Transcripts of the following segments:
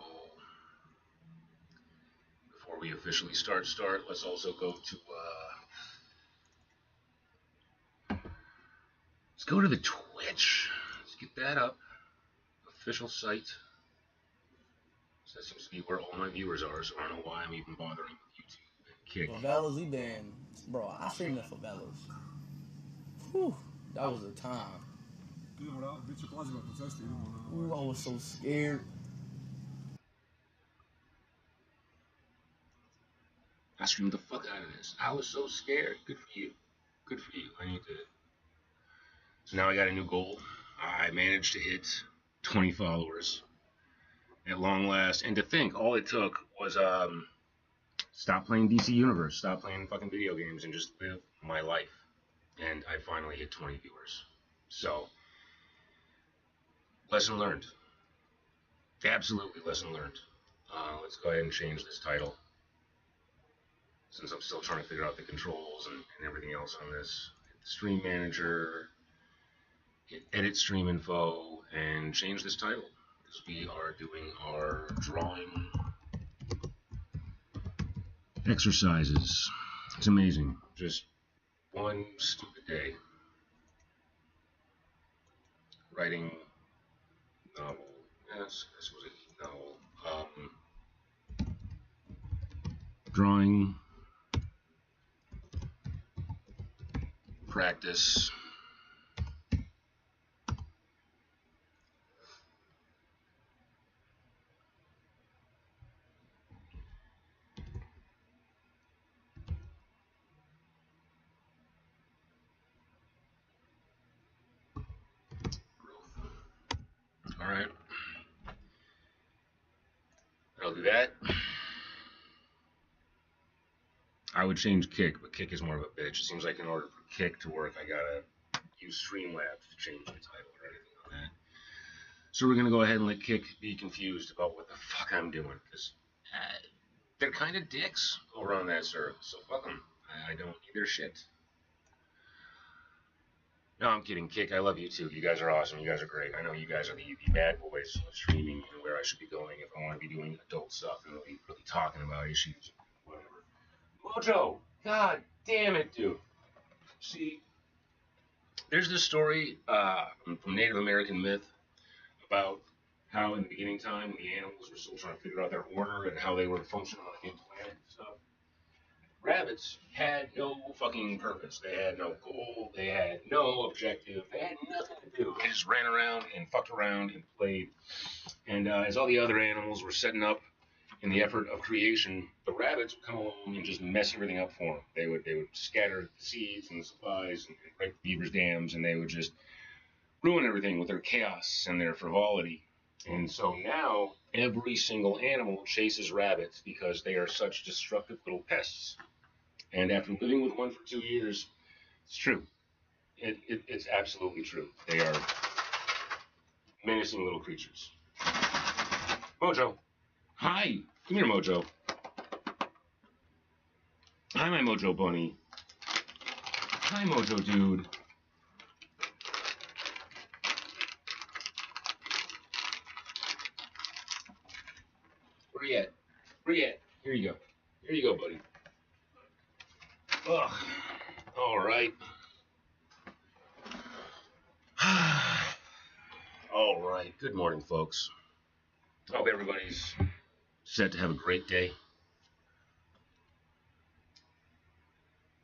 Oh, before we officially start, let's also go to let's go to the Twitch. Let's get that up. Official site. So that seems to be where all my viewers are, so I don't know why I'm even bothering with YouTube and Kick. Favelas, we been, bro. I seen the favelas. Whew, that was a time. Ooh, I was so scared. I streamed the fuck out of this. I was so scared. Good for you. Good for you. I need to. So now I got a new goal. I managed to hit 20 followers at long last. And to think, all it took was stop playing DC Universe, stop playing fucking video games, and just live my life. And I finally hit 20 viewers. So, lesson learned. Absolutely lesson learned. Let's go ahead and change this title, since I'm still trying to figure out the controls and everything else on this. Hit the Stream Manager, hit Edit Stream Info, and change this title, because we are doing our drawing exercises. It's amazing. Just one stupid day writing novel. Yes, this was a novel. Drawing practice. All right. I'll do that. I would change Kick, but Kick is more of a bitch. It seems like in order for Kick to work, I gotta use Streamlabs to change the title or anything on that. So we're gonna go ahead and let Kick be confused about what the fuck I'm doing, because they're kind of dicks over on that server. So fuck them. I don't need their shit. No, I'm kidding. Kick, I love you too. You guys are awesome. You guys are great. I know you guys are the bad boys of streaming and where I should be going if I want to be doing adult stuff and really talking about issues, whatever. Mojo! God damn it, dude. See, there's this story from Native American myth about how in the beginning time when the animals were still trying to figure out their order and how they were functioning on a new planet and stuff, rabbits had no fucking purpose. They had no goal. They had no objective. They had nothing to do. They just ran around and fucked around and played. And as all the other animals were setting up in the effort of creation, the rabbits would come along and just mess everything up for them. They would scatter the seeds and the supplies and break the beaver's dams, and they would just ruin everything with their chaos and their frivolity. And so now every single animal chases rabbits because they are such destructive little pests. And after living with one for 2 years, it's true. It's absolutely true. They are menacing little creatures. Mojo. Hi. Come here, Mojo. Hi, my Mojo bunny. Hi, Mojo dude. Where you at? Where you at? Here you go. Here you go, buddy. Ugh. All right. All right. Good morning, folks. Hope everybody's set to have a great day.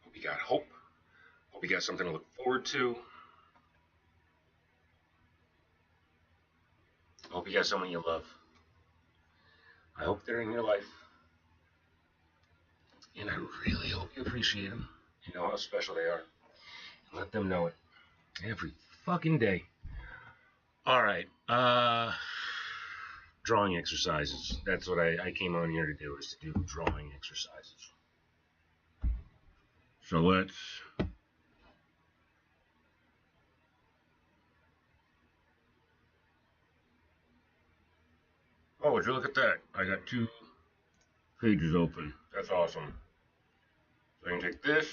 Hope you got hope. Hope you got something to look forward to. Hope you got someone you love. I hope they're in your life. And I really hope you appreciate them. You know how special they are. And let them know it every fucking day. All right. Drawing exercises. That's what I came on here to do, is to do drawing exercises. So let's... Oh, would you look at that? I got 2 pages open. That's awesome. So I can take this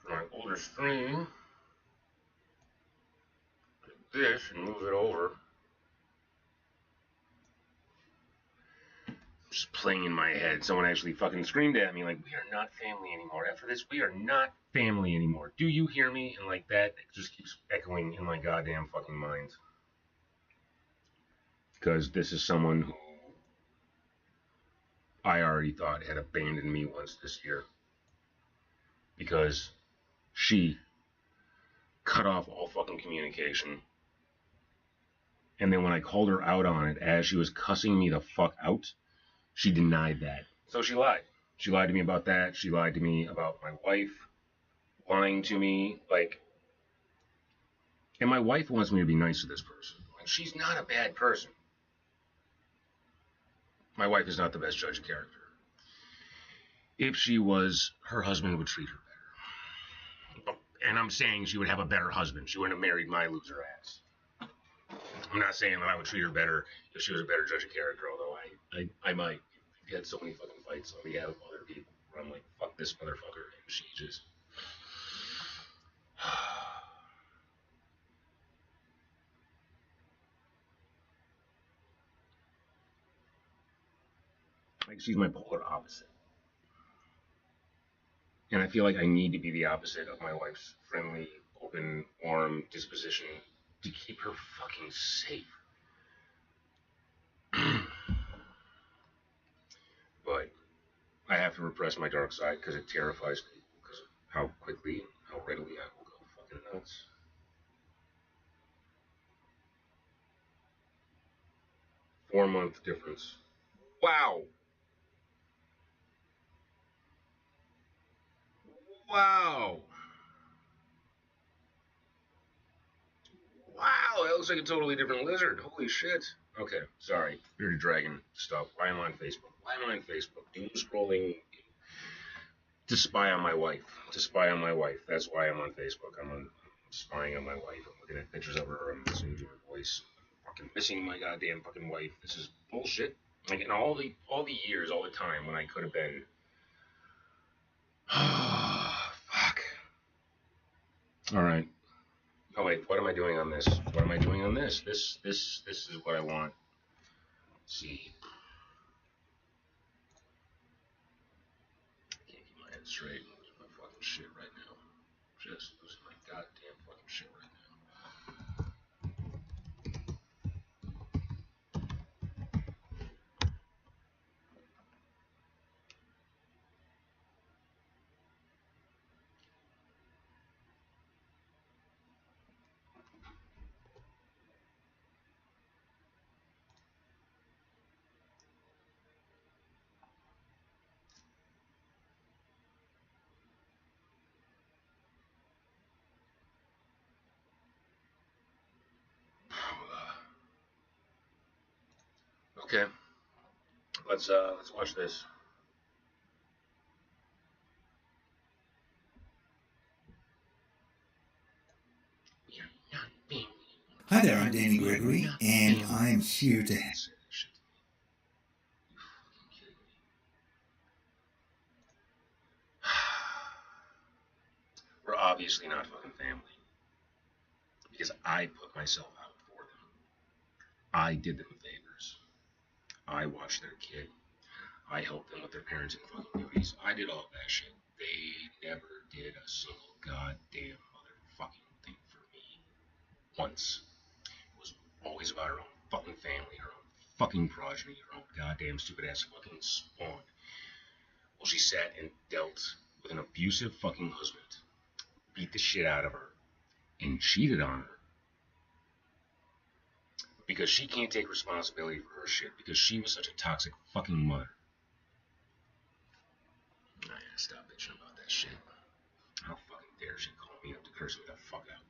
from my older screen, take this and move it over playing in my head. Someone actually fucking screamed at me like, we are not family anymore. After this, we are not family anymore. Do you hear me? And like that, it just keeps echoing in my goddamn fucking mind. Because this is someone who I already thought had abandoned me once this year. Because she cut off all fucking communication. And then when I called her out on it as she was cussing me the fuck out, she denied that. So she lied. She lied to me about that. She lied to me about my wife lying to me. Like, and my wife wants me to be nice to this person. Like, she's not a bad person. My wife is not the best judge of character. If she was, her husband would treat her better. And I'm saying she would have a better husband. She wouldn't have married my loser ass. I'm not saying that I would treat her better if she was a better judge of character, although I might. We've had so many fucking fights on behalf of other people where I'm like, fuck this motherfucker, and she just... like, she's my polar opposite. And I feel like I need to be the opposite of my wife's friendly, open, warm disposition to keep her fucking safe. But I have to repress my dark side because it terrifies me because of how quickly, how readily I will go fucking nuts. Four-month difference. Wow. Wow. Wow, that looks like a totally different lizard. Holy shit. Okay, sorry. Bearded Dragon stuff. Why am I on Facebook? Why am I on Facebook? Doom scrolling to spy on my wife. To spy on my wife. That's why I'm on Facebook. I'm spying on my wife. I'm looking at pictures of her. I'm listening to her voice. I'm fucking missing my goddamn fucking wife. This is bullshit. Like, in all the years, all the time when I could have been... fuck. Alright. Oh wait, what am I doing on this? What am I doing on this? This is what I want. Let's see. I can't keep my head straight. I'm losing my fucking shit right now. Just losing my goddamn fucking shit right now. Okay. Let's watch this. Hi there, I'm Danny Gregory, and I'm here to... We're obviously not fucking family. Because I put myself out for them. I did them favors. I watched their kid. I helped them with their parenting fucking duties. I did all that shit. They never did a single goddamn motherfucking thing for me. Once. It was always about her own fucking family, her own fucking progeny, her own goddamn stupid ass fucking spawn. Well, she sat and dealt with an abusive fucking husband, beat the shit out of her, and cheated on her. Because she can't take responsibility for her shit because she was such a toxic fucking mother. I gotta stop bitching about that shit. How fucking dare she call me up to curse me the fuck out.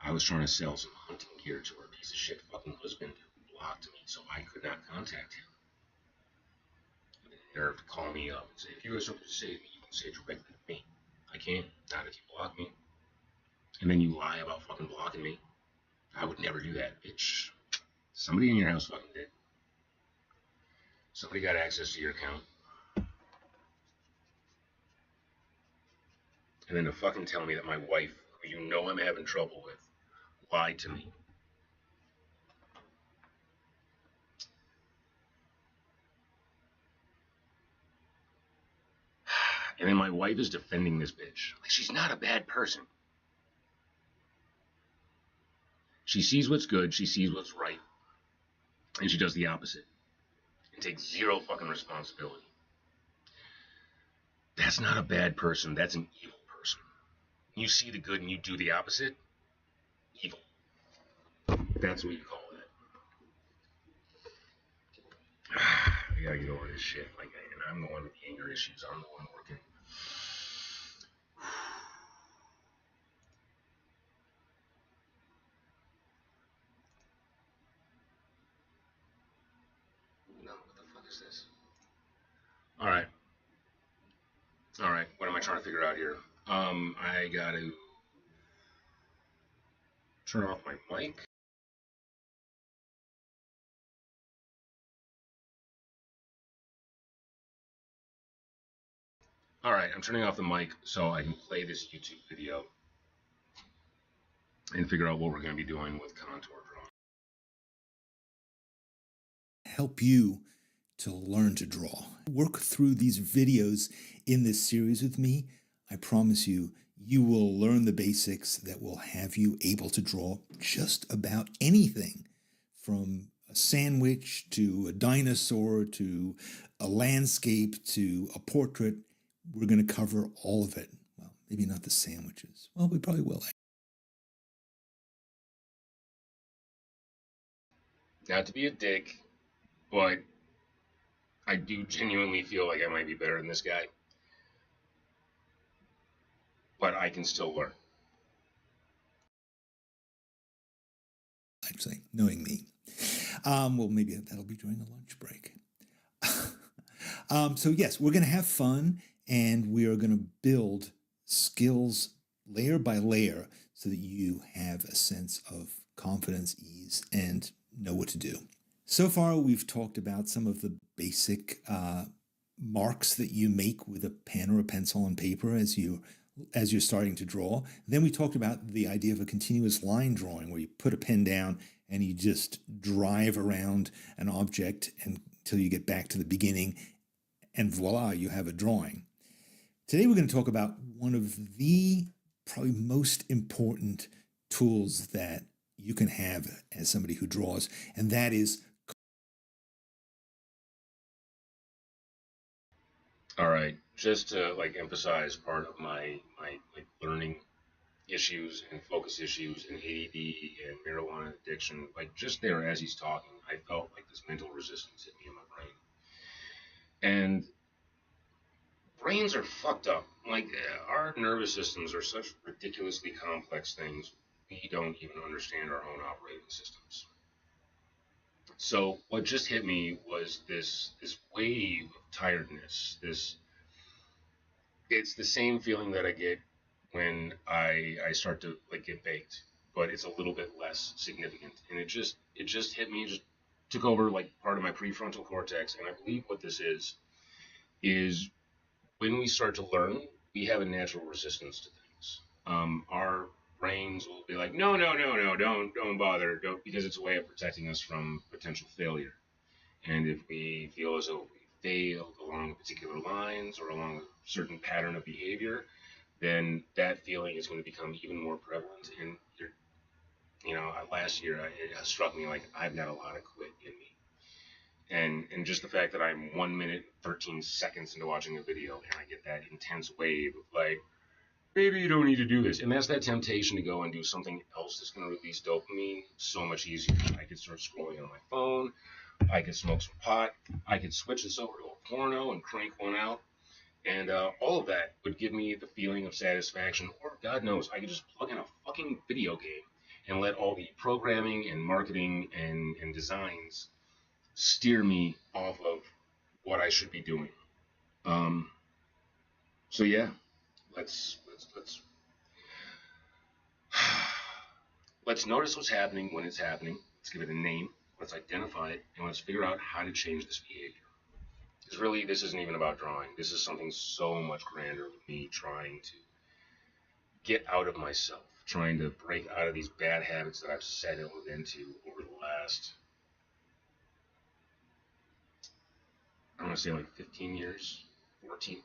I was trying to sell some hunting gear to her piece of shit fucking husband who blocked me so I could not contact him. And then nerve to call me up and say, if you have something to say to me, you can say it directly to me. I can't, not if you block me. And then you lie about fucking blocking me. I would never do that, bitch. Somebody in your house fucking did. Somebody got access to your account. And then to fucking tell me that my wife, who you know I'm having trouble with, lied to me. And then my wife is defending this bitch. Like, she's not a bad person. She sees what's good, she sees what's right, and she does the opposite and takes zero fucking responsibility. That's not a bad person, that's an evil person. You see the good and you do the opposite, evil. That's what you call that. I gotta get over this shit. Like, and I'm the one with the anger issues. I'm the one working. No, what the fuck is this? All right. All right. What am I trying to figure out here? I gotta turn off my mic. All right, I'm turning off the mic so I can play this YouTube video and figure out what we're going to be doing with contour drawing. Help you to learn to draw. Work through these videos in this series with me. I promise you, you will learn the basics that will have you able to draw just about anything, from a sandwich to a dinosaur to a landscape to a portrait. We're going to cover all of it. Well, maybe not the sandwiches. Well, we probably will. Not to be a dick, but I do genuinely feel like I might be better than this guy. But I can still learn. Actually, knowing me. Well, maybe that'll be during the lunch break. So yes, we're going to have fun, and we are going to build skills layer by layer so that you have a sense of confidence, ease, and know what to do. So far, we've talked about some of the basic marks that you make with a pen or a pencil and paper as you're starting to draw. Then we talked about the idea of a continuous line drawing, where you put a pen down and you just drive around an object until you get back to the beginning, and voila, you have a drawing. Today we're going to talk about one of the probably most important tools that you can have as somebody who draws, and that is... All right, just to emphasize part of my learning issues and focus issues and ADD and marijuana addiction, just there as he's talking, I felt like this mental resistance hit me in my brain. And brains are fucked up. Our nervous systems are such ridiculously complex things, we don't even understand our own operating systems. So what just hit me was this wave of tiredness. It's the same feeling that I get when I start to get baked, but it's a little bit less significant. And it just hit me, just took over part of my prefrontal cortex. And I believe what this is when we start to learn, we have a natural resistance to things. Our brains will be like, no, don't bother, don't, because it's a way of protecting us from potential failure. And if we feel as though we failed along particular lines or along a certain pattern of behavior, then that feeling is going to become even more prevalent. And last year it struck me like I've got a lot of quit in me. And just the fact that I'm 1 minute 13 seconds into watching a video and I get that intense wave of maybe you don't need to do this. And that's that temptation to go and do something else that's going to release dopamine so much easier. I could start scrolling on my phone. I could smoke some pot. I could switch this over to a porno and crank one out. And all of that would give me the feeling of satisfaction. Or, God knows, I could just plug in a fucking video game and let all the programming and marketing and designs steer me off of what I should be doing. So yeah, let's notice what's happening when it's happening. Let's give it a name. Let's identify it, and let's figure out how to change this behavior. Because really, this isn't even about drawing. This is something so much grander with me trying to get out of myself, trying to break out of these bad habits that I've settled into over the last, I want to say 15 years, 14.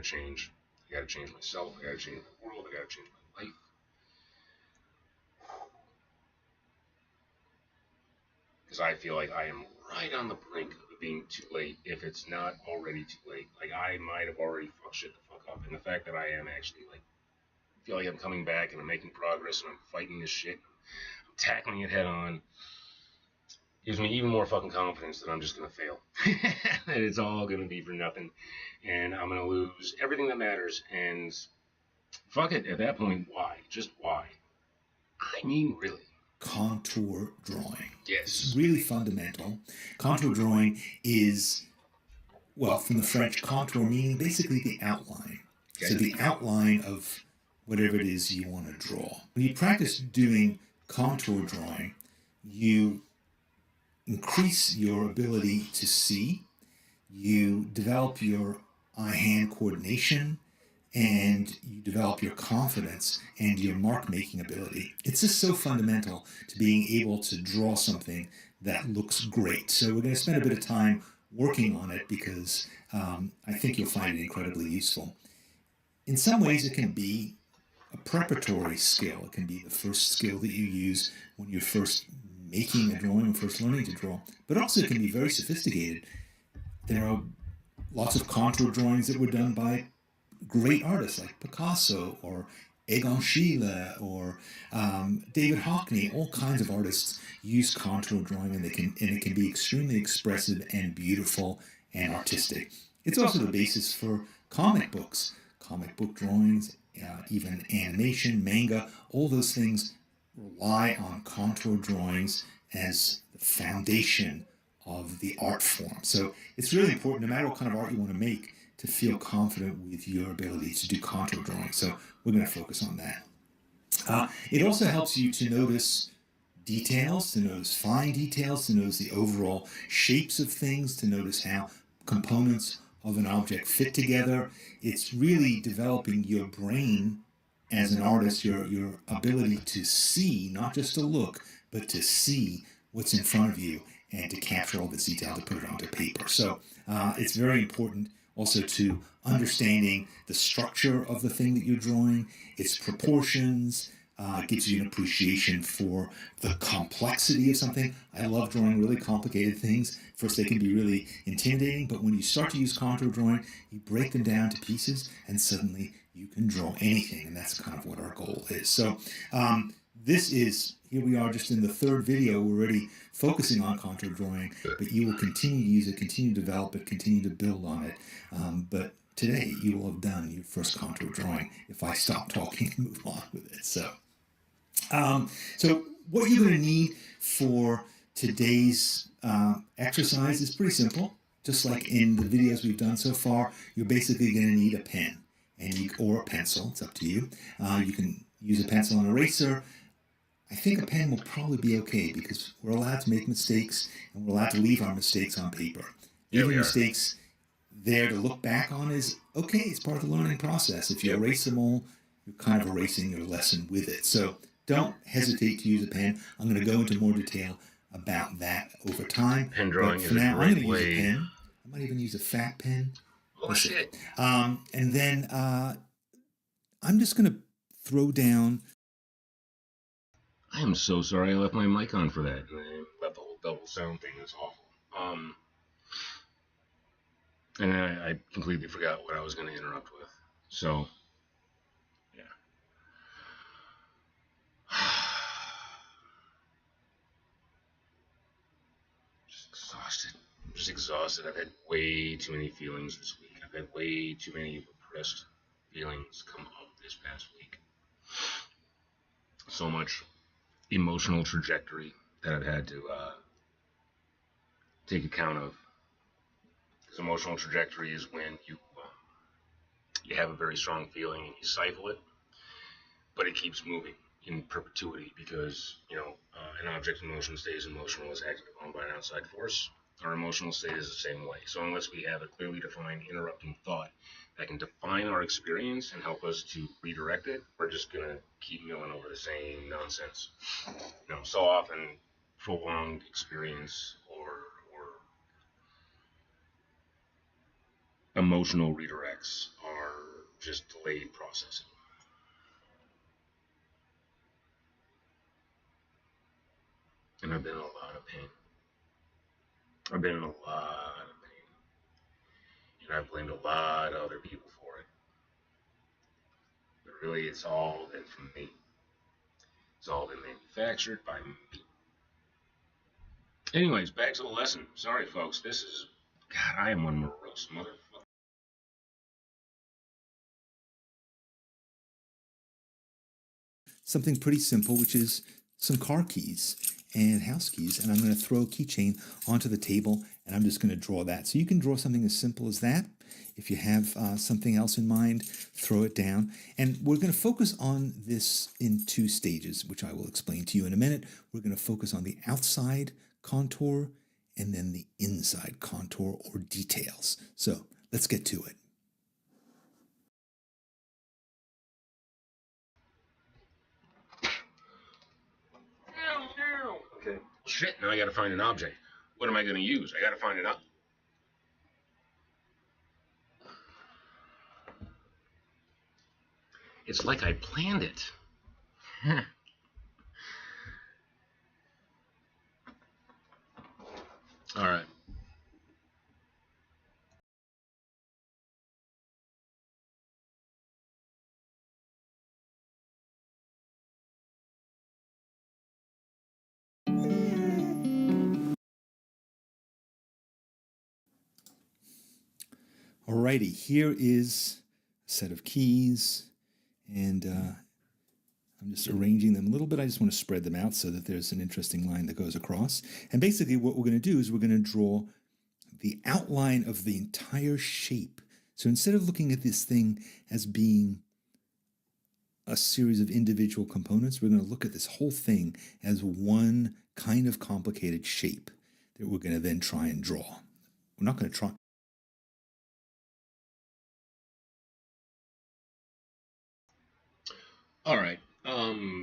change. I gotta change myself. I gotta change my world. I gotta change my life. Because I feel like I am right on the brink of it being too late, if it's not already too late. Like, I might have already fucked shit the fuck up. And the fact that I am actually, like, feel like I'm coming back and I'm making progress and I'm fighting this shit, I'm tackling it head on, gives me even more fucking confidence that I'm just gonna fail. That it's all gonna be for nothing. And I'm gonna lose everything that matters. And fuck it, at that point, why? Just why? I mean, really. Contour drawing. Yes. It's really fundamental. Contour drawing is, well, from the French contour, meaning basically the outline. So the outline of whatever it is you want to draw. When you practice doing contour drawing, you increase your ability to see, you develop your eye-hand coordination, and you develop your confidence and your mark-making ability. It's just so fundamental to being able to draw something that looks great. So we're going to spend a bit of time working on it because I think you'll find it incredibly useful. In some ways, it can be a preparatory skill. It can be the first skill that you use when you're first making a drawing or first learning to draw. But also it can be very sophisticated. There are lots of contour drawings that were done by great artists like Picasso or Egon Schiele or David Hockney. All kinds of artists use contour drawing, and it can be extremely expressive and beautiful and artistic. It's also the basis for comic books, comic book drawings, even animation, manga. All those things rely on contour drawings as the foundation of the art form. So it's really important, no matter what kind of art you want to make, to feel confident with your ability to do contour drawing. So we're going to focus on that. It also helps you to notice details, to notice fine details, to notice the overall shapes of things, to notice how components of an object fit together. It's really developing your brain as an artist, your ability to see, not just to look, but to see what's in front of you and to capture all this detail to put it onto paper. So it's very important also to understanding the structure of the thing that you're drawing, its proportions. Gives you an appreciation for the complexity of something. I love drawing really complicated things. First, they can be really intimidating, but when you start to use contour drawing, you break them down to pieces, and suddenly you can draw anything, and that's kind of what our goal is. So here we are just in the third video. We're already focusing on contour drawing, but you will continue to use it, continue to develop it, continue to build on it. But today, you will have done your first contour drawing if I stop talking and move on with it. So what you're going to need for today's exercise is pretty simple. Just like in the videos we've done so far, you're basically going to need a pen or a pencil. It's up to you. You can use a pencil and eraser. I think a pen will probably be okay because we're allowed to make mistakes and we're allowed to leave our mistakes on paper. Leaving mistakes there to look back on is okay. It's part of the learning process. If you erase them all, you're kind of erasing your lesson with it. So don't hesitate to use a pen. I'm going to go into more detail about that over time. Pen drawing but for is now, a I'm great going to use way. a pen. I might even use a fat pen. Oh, shit. And then I'm just going to throw down. I am so sorry I left my mic on for that. I left the whole double sound thing. That's awful. And then I completely forgot what I was going to interrupt with. So, yeah. Just exhausted. I've had way too many feelings this week. I've had way too many repressed feelings come up this past week. So much emotional trajectory that I've had to take account of. Because emotional trajectory is when you have a very strong feeling and you stifle it, but it keeps moving in perpetuity because, an object in motion stays emotional as acted upon by an outside force. Our emotional state is the same way. So unless we have a clearly defined interrupting thought that can define our experience and help us to redirect it, we're just going to keep milling over the same nonsense. So often prolonged experience or emotional redirects are just delayed processing. And I've been in a lot of pain. I've been in a lot of pain. And I've blamed a lot of other people for it. But really, it's all been from me. It's all been manufactured by me. Anyways, back to the lesson. Sorry, folks. This is... God, I am one morose motherfucker. Something pretty simple, which is some car keys and house keys. And I'm going to throw a keychain onto the table, and I'm just going to draw that. So you can draw something as simple as that. If you have something else in mind, throw it down. And we're going to focus on this in 2 stages, which I will explain to you in a minute. We're going to focus on the outside contour and then the inside contour or details. So let's get to it. Okay. Shit, now I gotta find an object. What am I gonna use? I gotta find it up. It's like I planned it. All right. Alrighty, here is a set of keys, and I'm just arranging them a little bit. I just want to spread them out so that there's an interesting line that goes across. And basically what we're going to do is we're going to draw the outline of the entire shape. So instead of looking at this thing as being a series of individual components, we're going to look at this whole thing as one kind of complicated shape that we're going to then try and draw. We're not going to try. All right.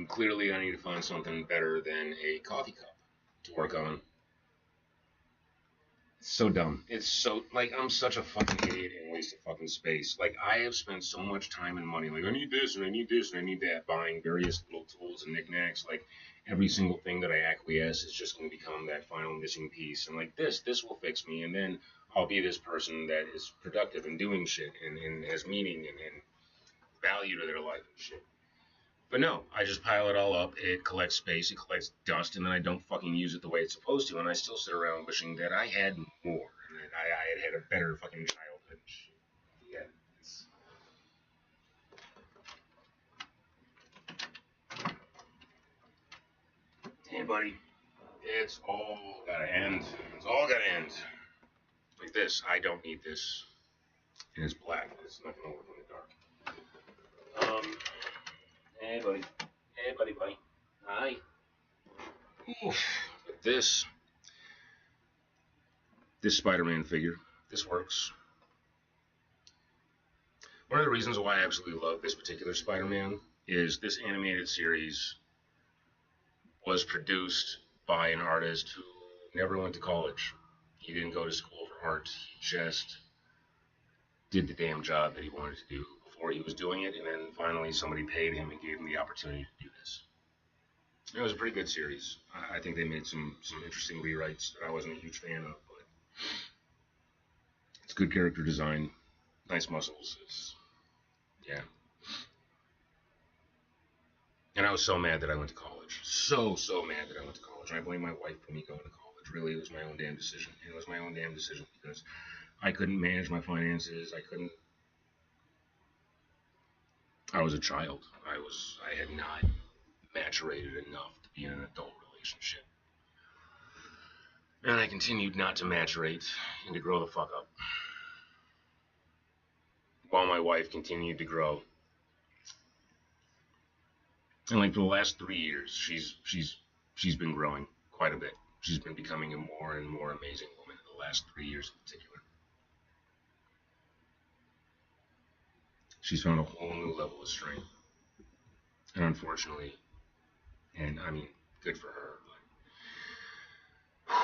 Clearly I need to find something better than a coffee cup to work on. It's so dumb. It's so, like, I'm such a fucking idiot and waste of fucking space. Like, I have spent so much time and money. Like, I need this and I need this and I need that, buying various little tools and knickknacks. Like, every single thing that I acquiesce is just going to become that final missing piece. And like, this will fix me. And then I'll be this person that is productive and doing shit and has meaning and value to their life and shit. But no, I just pile it all up. It collects space, it collects dust, and then I don't fucking use it the way it's supposed to. And I still sit around wishing that I had more, and that I had a better fucking childhood. Yeah. Hey, buddy. It's all gotta end. It's all gotta end. Like this. I don't need this. And it's black. It's not gonna work in the dark. Hey, buddy. Hey, buddy. Hi. Oof. But this Spider-Man figure, this works. One of the reasons why I absolutely love this particular Spider-Man is this animated series was produced by an artist who never went to college. He didn't go to school for art. He just did the damn job that he wanted to do before he was doing it, and then finally somebody paid him and gave him the opportunity to do this. It was a pretty good series. I think they made some interesting rewrites that I wasn't a huge fan of, but it's good character design, nice muscles. Yeah. And I was so mad that I went to college. So mad that I went to college. And I blame my wife for me going to college. Really, it was my own damn decision. It was my own damn decision because I couldn't manage my finances. I was a child. I had not maturated enough to be in an adult relationship. And I continued not to maturate and to grow the fuck up. While my wife continued to grow. And like for the last 3 years, she's been growing quite a bit. She's been becoming a more and more amazing woman in the last 3 years in particular. She's found a whole new level of strength. And unfortunately, and I mean, good for her, but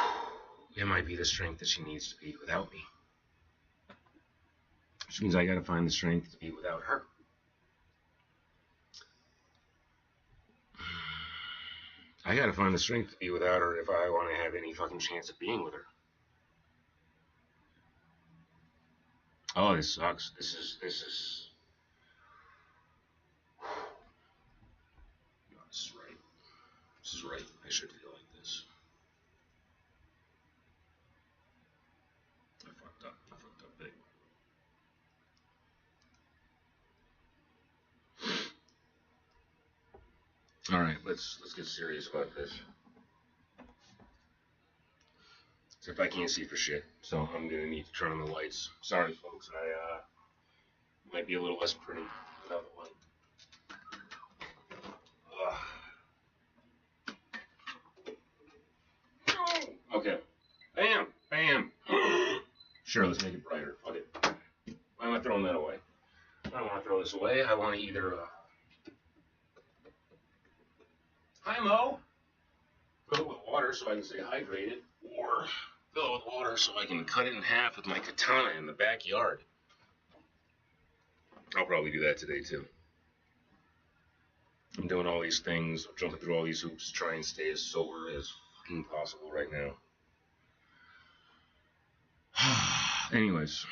it might be the strength that she needs to be without me. Which means I gotta find the strength to be without her. I gotta find the strength to be without her if I want to have any fucking chance of being with her. Oh, this sucks. This is. No, this is right. This is right. I should feel like this. I fucked up. I fucked up big. All right, let's get serious about this. Except I can't see for shit, so I'm gonna need to turn on the lights. Sorry, folks. I might be a little less pretty without the light. Okay. Bam! Bam! Sure, let's make it brighter. Fuck it. Why am I throwing that away? I don't want to throw this away. I want to either... Hi, Mo! Fill it with water so I can stay hydrated, or fill it with water so I can cut it in half with my katana in the backyard. I'll probably do that today, too. I'm doing all these things, I'm jumping through all these hoops to try and stay as sober as fucking possible right now. Anyways.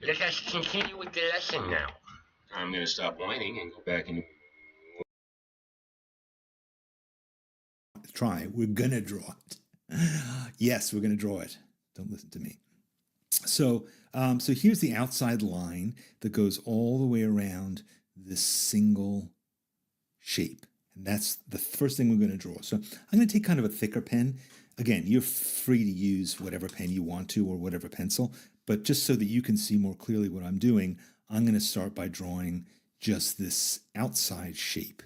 Let us continue with the lesson now. I'm going to stop whining and go back into... Try. We're going to draw it. Yes, we're going to draw it. Don't listen to me. So here's the outside line that goes all the way around this single shape. And that's the first thing we're going to draw. So I'm going to take kind of a thicker pen. Again, you're free to use whatever pen you want to or whatever pencil. But just so that you can see more clearly what I'm doing, I'm going to start by drawing just this outside shape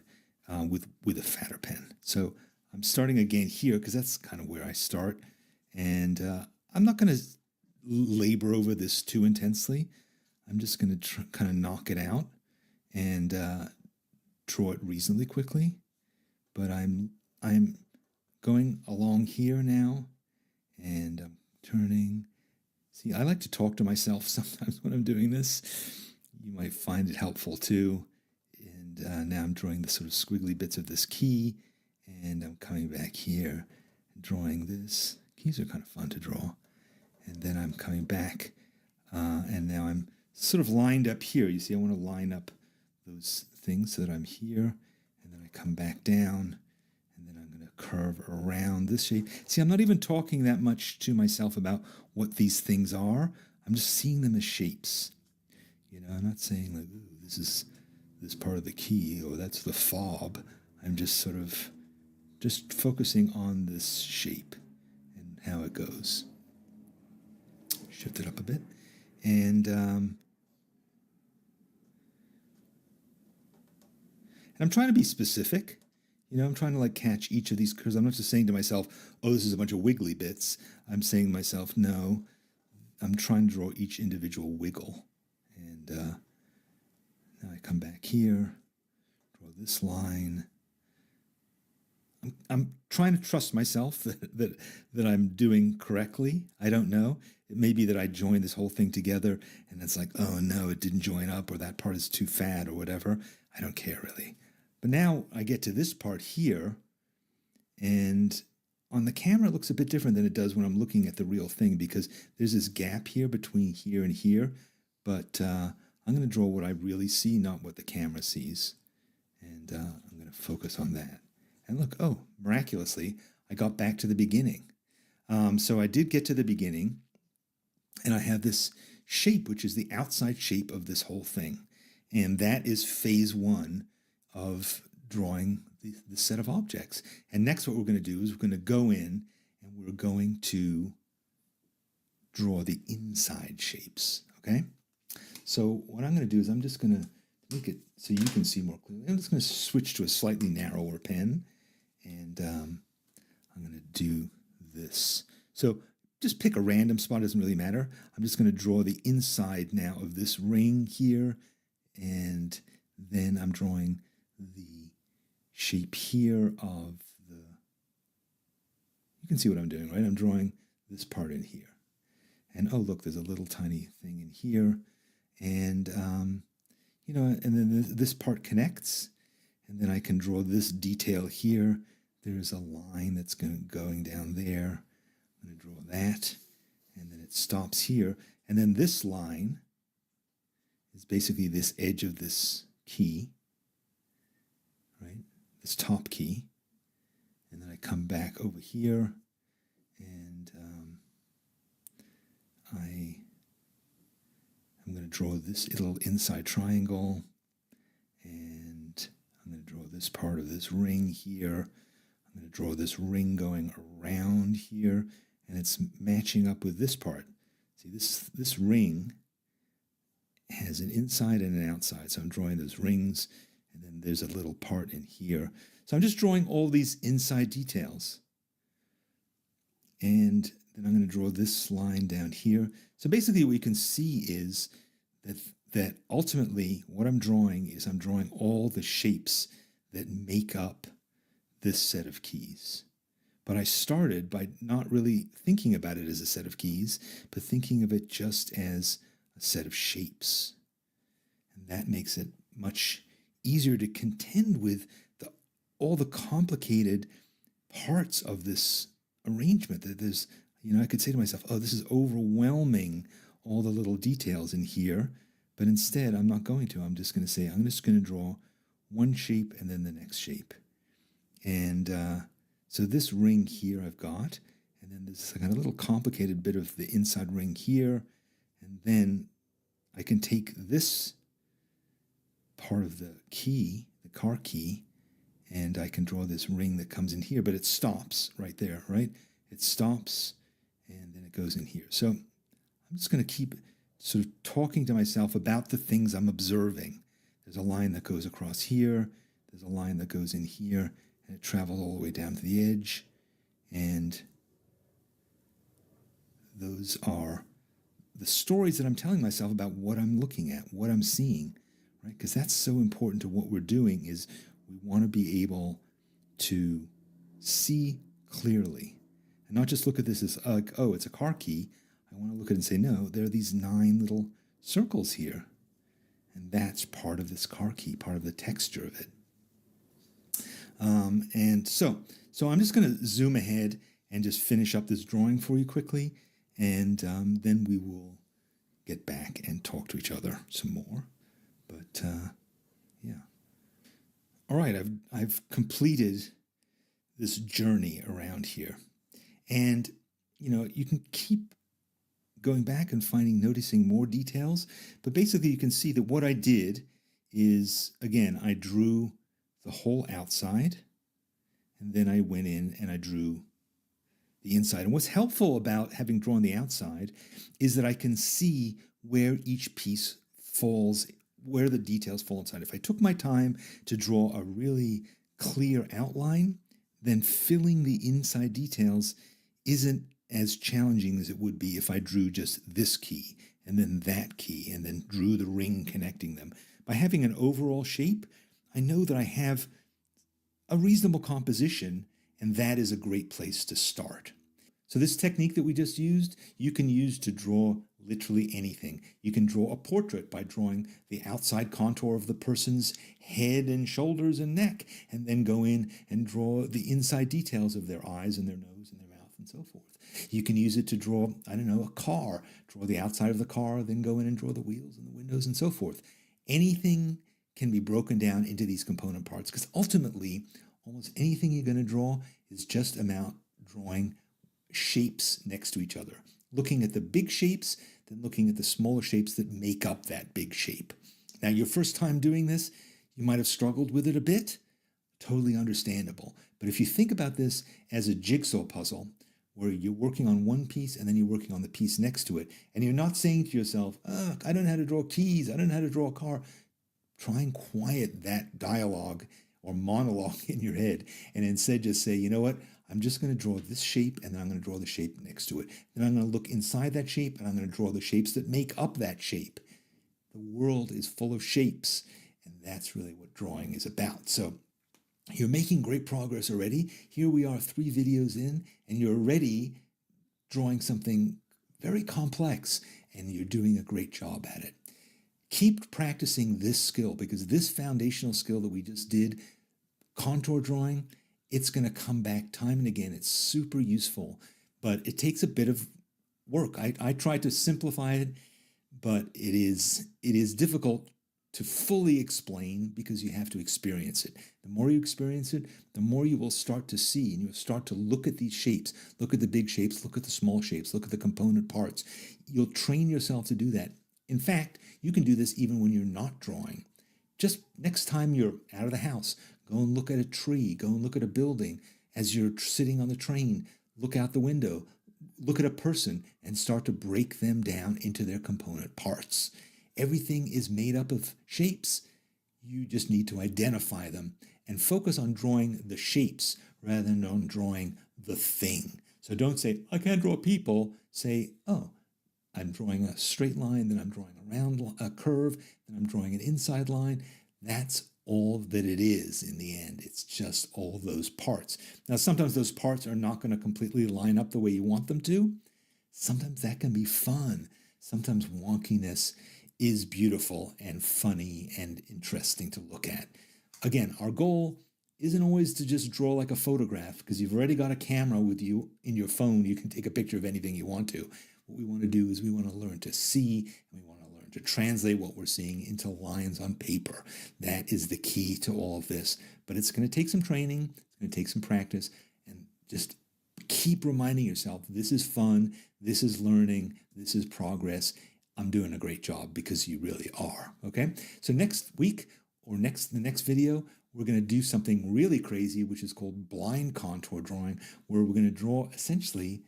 with a fatter pen. So I'm starting again here because that's kind of where I start. And I'm not going to labor over this too intensely. I'm just going to kind of knock it out and draw it reasonably quickly. But I'm going along here now, and I'm turning. See, I like to talk to myself sometimes when I'm doing this. You might find it helpful too. And now I'm drawing the sort of squiggly bits of this key, and I'm coming back here and drawing this. Keys are kind of fun to draw. And then I'm coming back, and now I'm sort of lined up here. You see, I want to line up those things so that I'm here, and then I come back down, and then I'm going to curve around this shape. See, I'm not even talking that much to myself about what these things are. I'm just seeing them as shapes. You know, I'm not saying like, ooh, this is this part of the key, or that's the fob. I'm just sort of just focusing on this shape and how it goes. Shift it up a bit. And I'm trying to be specific. You know, I'm trying to like catch each of these curves. I'm not just saying to myself, oh, this is a bunch of wiggly bits. I'm saying to myself, no, I'm trying to draw each individual wiggle. And now I come back here, draw this line. I'm trying to trust myself that I'm doing correctly. I don't know. It may be that I joined this whole thing together and it's like, oh no, it didn't join up, or that part is too fat or whatever. I don't care really. But now I get to this part here, and on the camera it looks a bit different than it does when I'm looking at the real thing, because there's this gap here between here and here. But I'm going to draw what I really see, not what the camera sees. And I'm going to focus on that. And look, oh, miraculously, I got back to the beginning. So I did get to the beginning, and I have this shape, which is the outside shape of this whole thing. And that is phase one of drawing the set of objects. And next what we're going to do is we're going to go in and we're going to draw the inside shapes, okay? So what I'm going to do is I'm just going to make it so you can see more clearly. I'm just going to switch to a slightly narrower pen, and I'm going to do this. So just pick a random spot, doesn't really matter. I'm just going to draw the inside now of this ring here, and then I'm drawing the shape here of can see what I'm doing, right? I'm drawing this part in here. And oh, look, there's a little tiny thing in here. And, you know, and then this part connects. And then I can draw this detail here. There's a line that's going down there. I'm going to draw that. And then it stops here. And then this line is basically this edge of this key, right? This top key. And then I come back over here and I'm going to draw this little inside triangle, and I'm going to draw this part of this ring here. I'm going to draw this ring going around here, and it's matching up with this part. See, this ring has an inside and an outside, so I'm drawing those rings, and then there's a little part in here. So I'm just drawing all these inside details. And then I'm going to draw this line down here. So basically what you can see is that ultimately what I'm drawing is I'm drawing all the shapes that make up this set of keys. But I started by not really thinking about it as a set of keys, but thinking of it just as a set of shapes. And that makes it much easier to contend with all the complicated parts of this arrangement. That there's, you know, I could say to myself, oh, this is overwhelming, all the little details in here. But instead, I'm not going to. I'm just going to say, I'm just going to draw one shape and then the next shape. And so this ring here I've got, and then there's kind of a little complicated bit of the inside ring here. And then I can take this part of the key, the car key, and I can draw this ring that comes in here, but it stops right there, right? It stops, and then it goes in here. So I'm just going to keep sort of talking to myself about the things I'm observing. There's a line that goes across here. There's a line that goes in here, and it travels all the way down to the edge. And those are the stories that I'm telling myself about what I'm looking at, what I'm seeing, right? Because that's so important to what we're doing is we want to be able to see clearly and not just look at this as like, oh, it's a car key. I want to look at it and say, no, there are these 9 little circles here. And that's part of this car key, part of the texture of it. And so I'm just going to zoom ahead and just finish up this drawing for you quickly. And then we will get back and talk to each other some more. But yeah. All right, I've completed this journey around here. And, you know, you can keep going back and noticing more details. But basically you can see that what I did is, again, I drew the whole outside. And then I went in and I drew the inside. And what's helpful about having drawn the outside is that I can see where each piece falls, where the details fall inside. If I took my time to draw a really clear outline, then filling the inside details isn't as challenging as it would be if I drew just this key and then that key and then drew the ring connecting them. By having an overall shape, I know that I have a reasonable composition, and that is a great place to start. So this technique that we just used, you can use to draw literally anything. You can draw a portrait by drawing the outside contour of the person's head and shoulders and neck, and then go in and draw the inside details of their eyes and their nose and their mouth and so forth. You can use it to draw, I don't know, a car, draw the outside of the car, then go in and draw the wheels and the windows and so forth. Anything can be broken down into these component parts, because ultimately, almost anything you're going to draw is just about drawing shapes next to each other. Looking at the big shapes, then looking at the smaller shapes that make up that big shape. Now, your first time doing this, you might have struggled with it a bit. Totally understandable. But if you think about this as a jigsaw puzzle, where you're working on one piece and then you're working on the piece next to it, and you're not saying to yourself, I don't know how to draw keys, I don't know how to draw a car. Try and quiet that dialogue or monologue in your head, and instead just say, you know what, I'm just going to draw this shape, and then I'm going to draw the shape next to it. Then I'm going to look inside that shape, and I'm going to draw the shapes that make up that shape. The world is full of shapes, and that's really what drawing is about. So You're making great progress already. Here we are 3 videos in, and you're already drawing something very complex, and you're doing a great job at it. Keep practicing this skill, because this foundational skill that we just did, contour drawing, it's going to come back time and again. It's super useful, but it takes a bit of work. I tried to simplify it, but it is difficult to fully explain because you have to experience it. The more you experience it, the more you will start to see, and you'll start to look at these shapes, look at the big shapes, look at the small shapes, look at the component parts. You'll train yourself to do that. In fact, you can do this even when you're not drawing. Just next time you're out of the house, go and look at a tree, go and look at a building. As you're sitting on the train, look out the window, look at a person, and start to break them down into their component parts. Everything is made up of shapes. You just need to identify them and focus on drawing the shapes rather than on drawing the thing. So don't say, I can't draw people. Say, oh, I'm drawing a straight line, then I'm drawing a curve, then I'm drawing an inside line. That's all that it is in the end. It's just all those parts. Now, sometimes those parts are not going to completely line up the way you want them to. Sometimes that can be fun. Sometimes wonkiness is beautiful and funny and interesting to look at. Again, our goal isn't always to just draw like a photograph, because you've already got a camera with you in your phone. You can take a picture of anything you want to. What we want to do is we want to learn to see, and we want to learn to translate what we're seeing into lines on paper. That is the key to all of this. But it's going to take some training, it's going to take some practice, and just keep reminding yourself, this is fun, this is learning, this is progress. I'm doing a great job, because you really are. Okay? So next week, or the next video, we're going to do something really crazy, which is called blind contour drawing, where we're going to draw essentially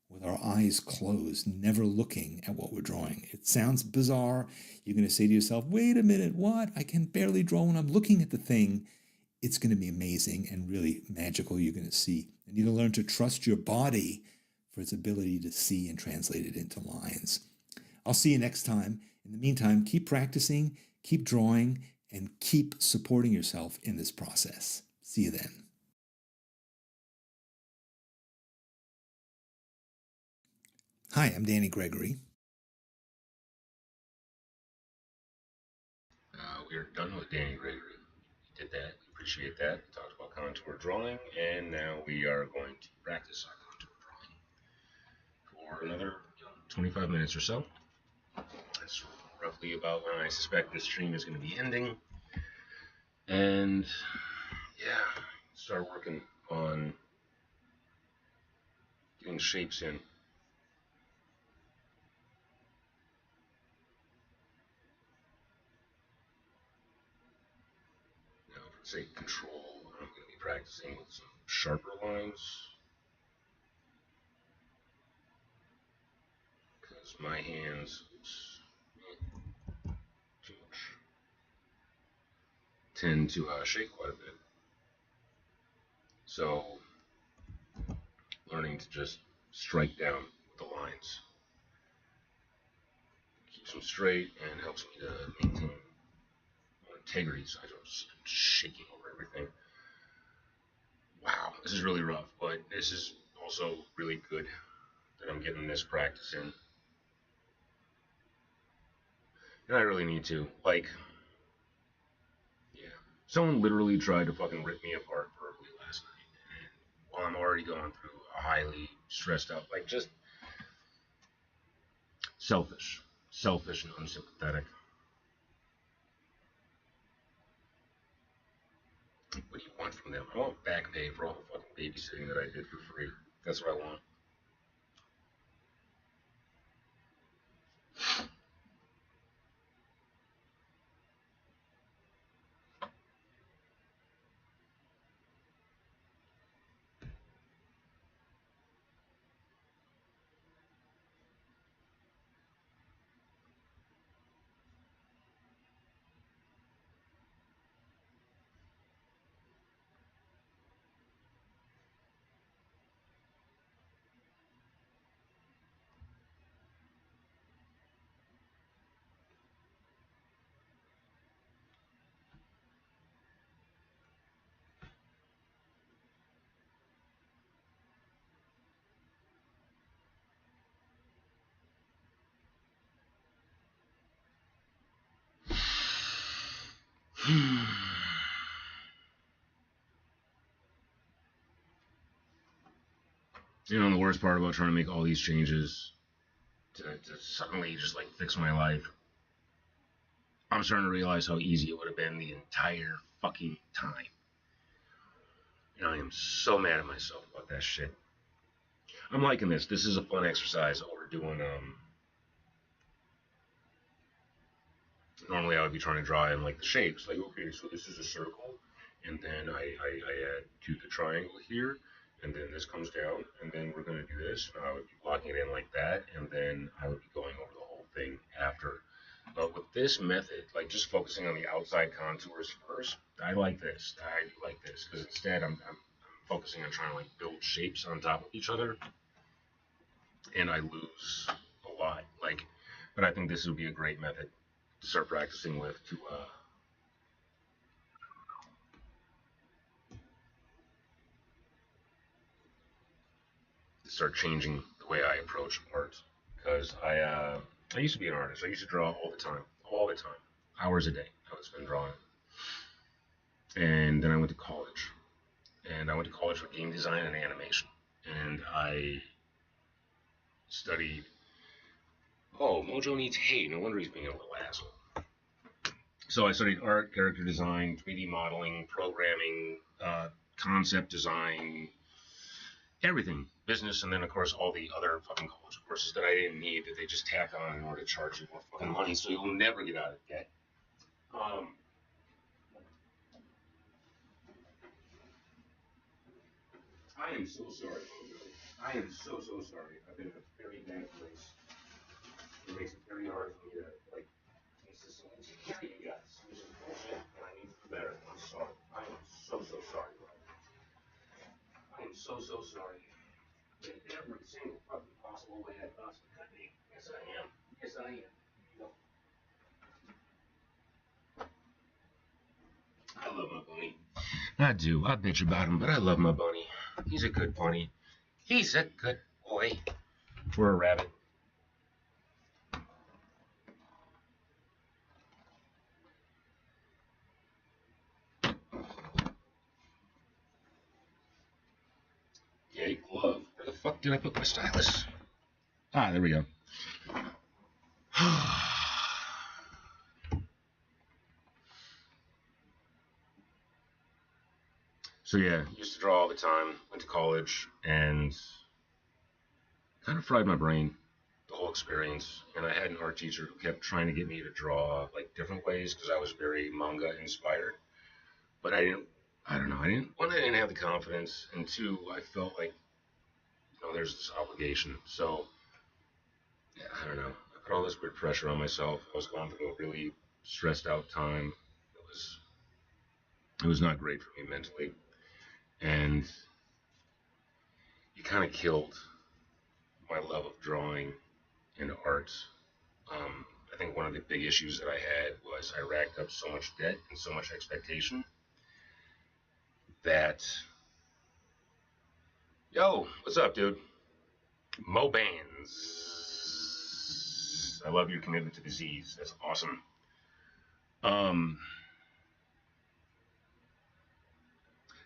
with our eyes closed, never looking at what we're drawing. It sounds bizarre. You're going to say to yourself, wait a minute, what? I can barely draw when I'm looking at the thing. It's going to be amazing and really magical. You're going to see. You need to learn to trust your body for its ability to see and translate it into lines. I'll see you next time. In the meantime, keep practicing, keep drawing, and keep supporting yourself in this process. See you then. Hi, I'm Danny Gregory. We are done with Danny Gregory. We did that. We appreciate that. We talked about contour drawing, and now we are going to practice our contour drawing for another 25 minutes or so. That's roughly about when I suspect this stream is going to be ending. And yeah, start working on getting shapes in. Now, for say control, I'm going to be practicing with some sharper lines, because my hands, too much, tend to shake quite a bit. So, learning to just strike down with the lines keeps them straight and helps me to maintain integrity, so I don't just shaking over everything. Wow, this is really rough, but this is also really good that I'm getting this practice in. And I really need to. Like, yeah. Someone literally tried to fucking rip me apart verbally last night. And while I'm already going through a highly stressed out, like, just selfish and unsympathetic. What do you want from them? I want back pay for all the fucking babysitting that I did for free. That's what I want. You know, the worst part about trying to make all these changes to suddenly just like fix my life, I'm starting to realize how easy it would have been the entire fucking time. And I am so mad at myself about that shit. I'm liking this. This is a fun exercise that we're doing. Normally I would be trying to draw in like the shapes. Like, okay, so this is a circle, and then I add to the triangle here, and then this comes down, and then we're going to do this, and I would be blocking it in like that, and then I would be going over the whole thing after. But with this method, like just focusing on the outside contours first, I like this. I do like this, because instead I'm focusing on trying to like build shapes on top of each other, and I lose a lot. Like, but I think this would be a great method to start practicing with to start changing the way I approach art. Because I used to be an artist. I used to draw all the time, hours a day. I would spend drawing. And then I went to college, and I went to college for game design and animation, and I studied. Oh, Mojo needs hate. No wonder he's being a little asshole. So I studied art, character design, 3D modeling, programming, concept design, everything, business, and then of course all the other fucking college courses that I didn't need that they just tack on in order to charge you more fucking money, so you'll never get out of debt. I am so sorry, Mojo. I am so sorry. I've been in a very bad place. It makes it very hard for me to like consistently take care of you guys. This is bullshit, and I need to do better. I'm sorry. I am so sorry, bro. I am so sorry. In every single fucking possible way I possibly could be. Yes, I am. Yes, I am. No. I love my bunny. I do. I bitch about him, but I love my bunny. He's a good bunny. He's a good boy. For a rabbit. Yay, glove. Where the fuck did I put my stylus? Ah, there we go. So yeah, used to draw all the time, went to college, and kind of fried my brain the whole experience. And I had an art teacher who kept trying to get me to draw like different ways because I was very manga inspired. But I don't know, one, I didn't have the confidence, and two, I felt like, you know, there's this obligation. So, yeah, I don't know. I put all this weird pressure on myself. I was going through a really stressed out time. It was not great for me mentally. And it kind of killed my love of drawing and art. I think one of the big issues that I had was I racked up so much debt and so much expectation that, yo, what's up, dude? Mo Bands. I love your commitment to the Z's. That's awesome.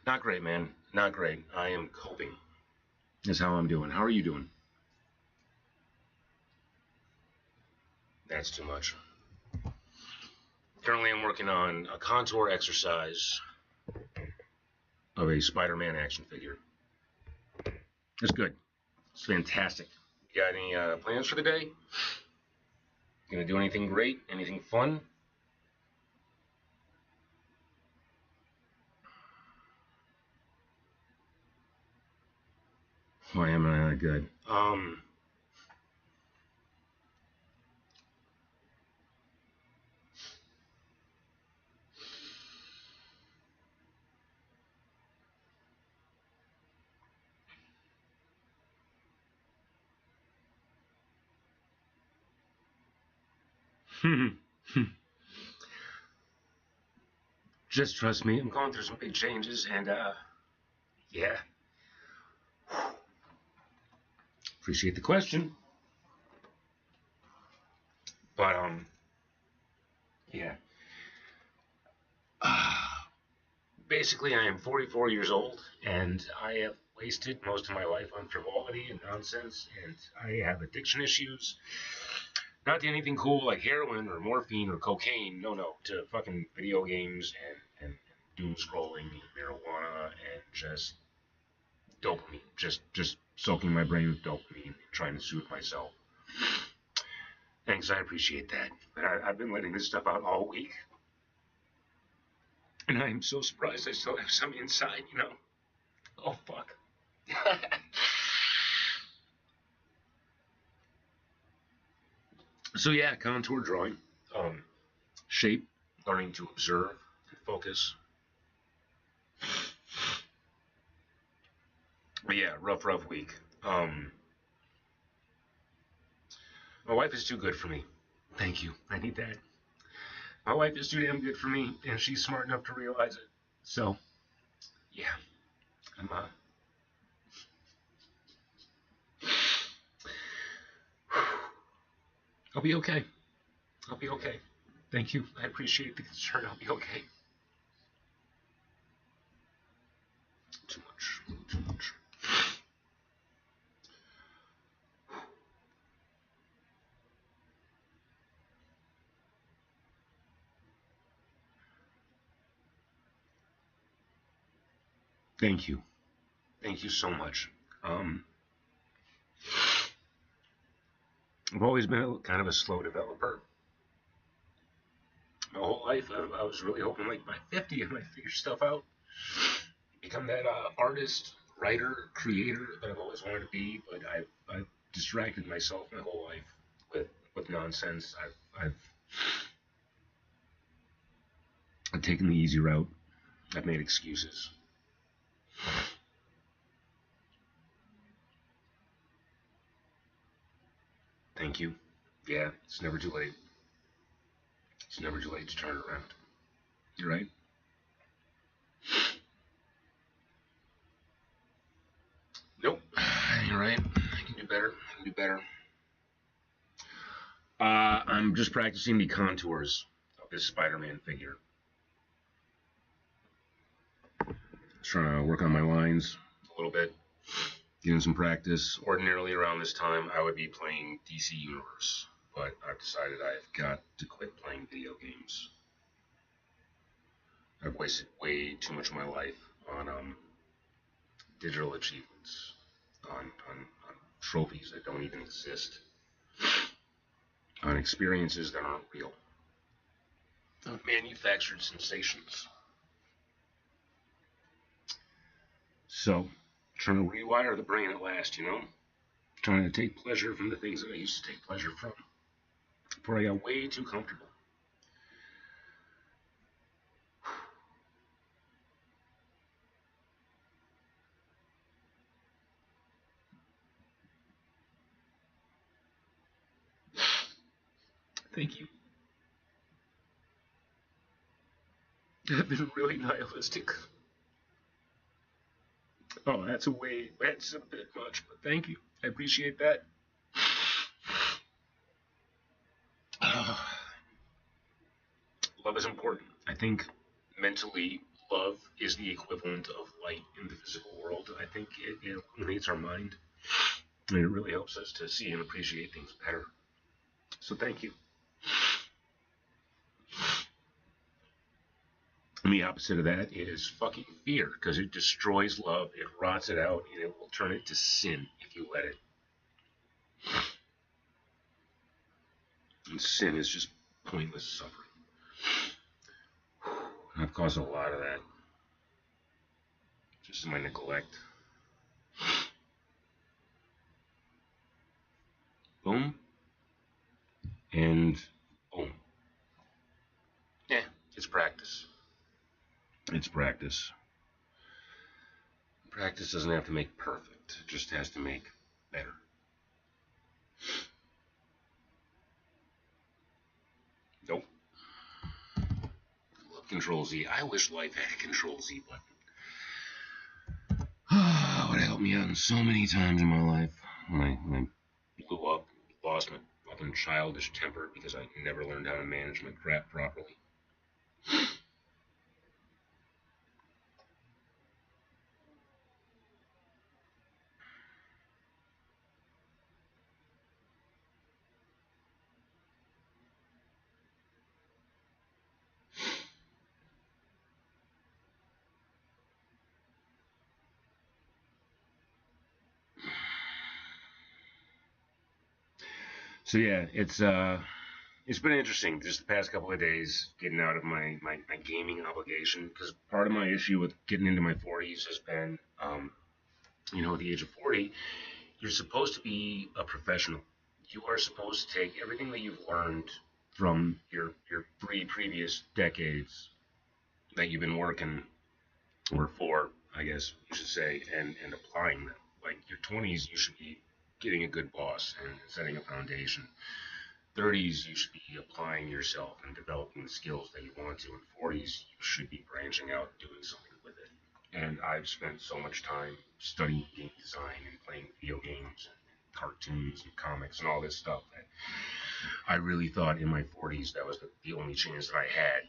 Not great, man. Not great. I am coping. Is how I'm doing. How are you doing? That's too much. Currently, I'm working on a contour exercise of a Spider-Man action figure. It's good. It's fantastic. You got any plans for the day? Gonna do anything great? Anything fun? Why am I not good? Just trust me. I'm going through some big changes, and yeah. Appreciate the question. But yeah. basically, I am 44 years old, and I have wasted most of my life on frivolity and nonsense, and I have addiction issues. Not to anything cool like heroin or morphine or cocaine. No, no. To fucking video games and doom scrolling and marijuana and just dopamine. Just soaking my brain with dopamine and trying to soothe myself. Thanks, I appreciate that. But I've been letting this stuff out all week. And I'm so surprised I still have some inside, you know? Oh, fuck. So, yeah, contour drawing. Shape, learning to observe and focus. But yeah, rough week. My wife is too good for me. Thank you. I need that. My wife is too damn good for me, and she's smart enough to realize it. So, yeah, I'm I'll be okay. I'll be okay. Thank you. I appreciate the concern. I'll be okay. Too much. Thank you. Thank you so much. I've always been kind of a slow developer. My whole life, I was really hoping like by 50 I might figure stuff out. Become that artist, writer, creator that I've always wanted to be, but I've distracted myself my whole life with nonsense. I've taken the easy route. I've made excuses. Thank you. Yeah, it's never too late. It's never too late to turn it around. You're right. Nope. You're right. I can do better. I'm just practicing the contours of this Spider-Man figure. Just trying to work on my lines a little bit. Getting some practice. Ordinarily around this time I would be playing DC Universe, but I've decided I've got to quit playing video games. I've wasted way too much of my life on digital achievements, on trophies that don't even exist, on experiences that aren't real, on manufactured sensations. So, trying to rewire the brain at last, you know? Trying to take pleasure from the things that I used to take pleasure from before I got way too comfortable. Thank you. I've been really nihilistic. Oh, that's a bit much, but thank you. I appreciate that. Love is important. I think mentally, love is the equivalent of light in the physical world. I think it illuminates our mind, and it really helps us to see and appreciate things better. So thank you. And the opposite of that is fucking fear, because it destroys love, it rots it out, and it will turn it to sin if you let it. And sin is just pointless suffering. And I've caused a lot of that. Just in my neglect. Boom. And boom. Yeah, it's practice. It's practice. Practice doesn't have to make perfect. It just has to make better. Nope. Love Control Z. I wish life had a Control Z button. It would help me out so many times in my life when I blew up, lost my fucking childish temper because I never learned how to manage my crap properly. So yeah, it's been interesting just the past couple of days getting out of my gaming obligation because part of my issue with getting into my 40s has been, at the age of 40, you're supposed to be a professional. You are supposed to take everything that you've learned from your three previous decades that you've been working, or four, I guess you should say, and applying them. Like your 20s, you should be getting a good boss and setting a foundation. 30s, you should be applying yourself and developing the skills that you want to. In 40s, you should be branching out and doing something with it. And I've spent so much time studying game design and playing video games and cartoons and comics and all this stuff that I really thought in my 40s that was the only chance that I had